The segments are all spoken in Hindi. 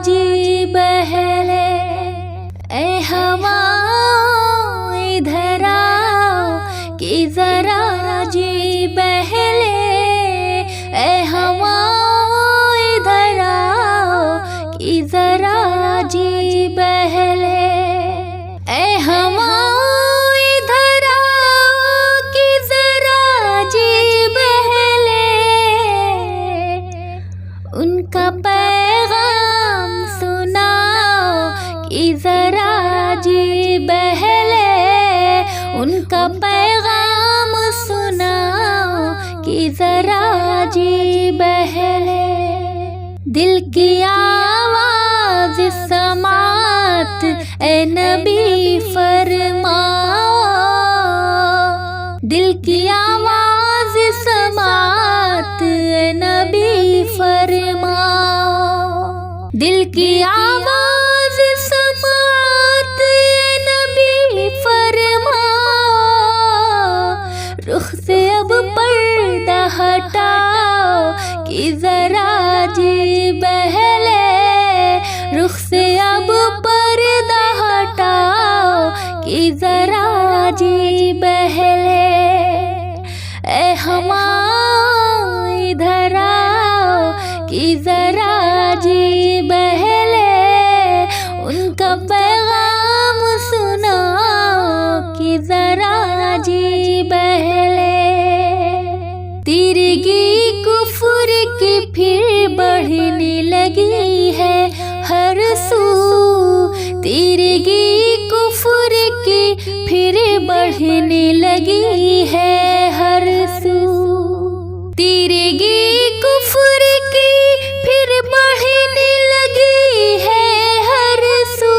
जी बहले। ए हवा इधर आओ कि जरा जी बहले। ए हवा इधर आओ कि जरा जी बहले। ए हवा इधर आओ कि जरा जी बहले। उनका पैगाम सुनाओ कि जरा जी बहले। उनका पैगाम सुनाओ कि जरा जी बहले। दिल की आवाज़ समात ए नबी फरमाओ। दिल की आवाज़ समात ए नबी फरमाओ। दिल की आवाज़ समात ए नबी फरमाओ। रुख से अब पर्दा हटाओ कि जरा जी बहले। रुख से अब पर्दा हटाओ कि जरा जी बहले। ए हवा इधर आओ कि जरा जी बहले। उनका पैगाम सुनाओ कि जरा जी बहले। तिरगी कुफ्र की फिर बढ़ने लगी है हर सू। तिरगी कुफ्र की फिर बढ़ने लगी है हर सू। तिरगी कुफ्र की फिर बढ़ने लगी है हर सू।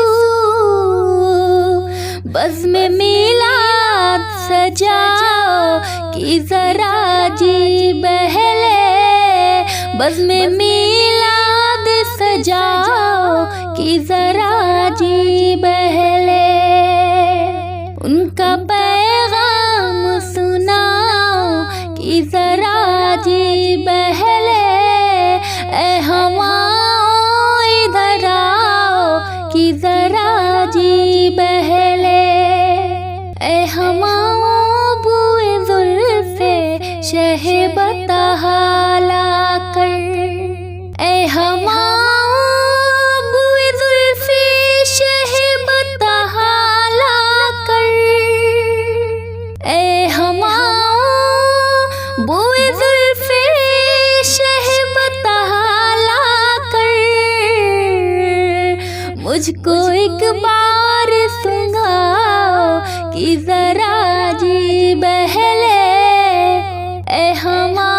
बज़्म मिलाद सजाओ कि जरा जी बहले। बज़्म मिलाद सजाओ कि जरा जी बहले। उनका पैगाम सुनाओ कि जरा जी बहले। ए हवा इधर आओ कि जरा जी बहले। ए हवा बुए ज़ुल्फ़े शहबता हाला कर। ए हवा बुए ज़ुल्फ़े शहबता हाला कर। ए हवा बुए ज़ुल्फ़े शहबता हाला कर। मुझको एक बार सुनाओ कि जरा जी बहले। ए हवा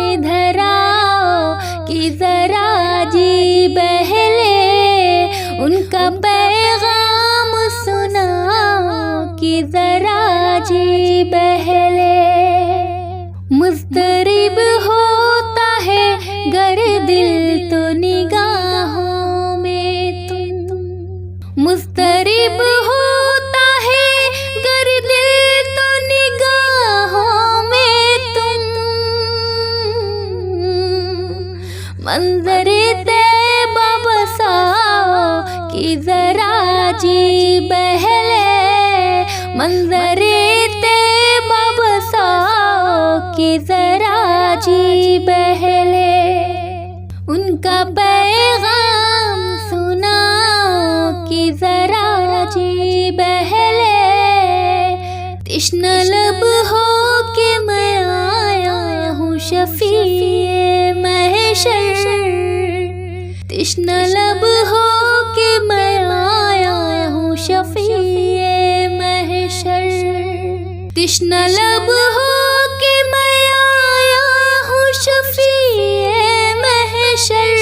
इधर आओ कि जरा जी बहले। उनका पैगाम सुनाओ कि जरा जी बहले। मुस्तरिब होता है गर दिल तो निगाहों में तुम। मुस्तरिब होता है गर दिल तो निगाहों में तुम। मंज़रे तैबा बसाओ कि जरा जी बहले। मंज़रे तैबा बसाओ कि जरा जी बहले। उनका पैगाम सुनाओ कि जरा जी बहले। तिश्न लब हो के मैं आया हूँ शफ़ीए महशर। तिश्न लब हो के मैं आया हूँ शफ़ीए महशर। तिश्न लब हो के मैं आया हूँ शफ़ीए महशर।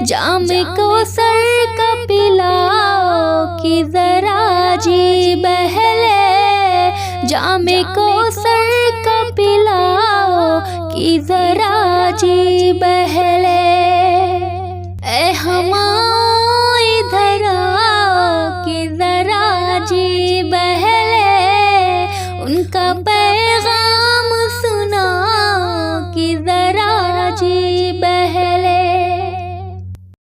जाम कौसर का पिलाओ कि जरा जी बहले। जाम कौसर का पिलाओ कि जरा जी बहले।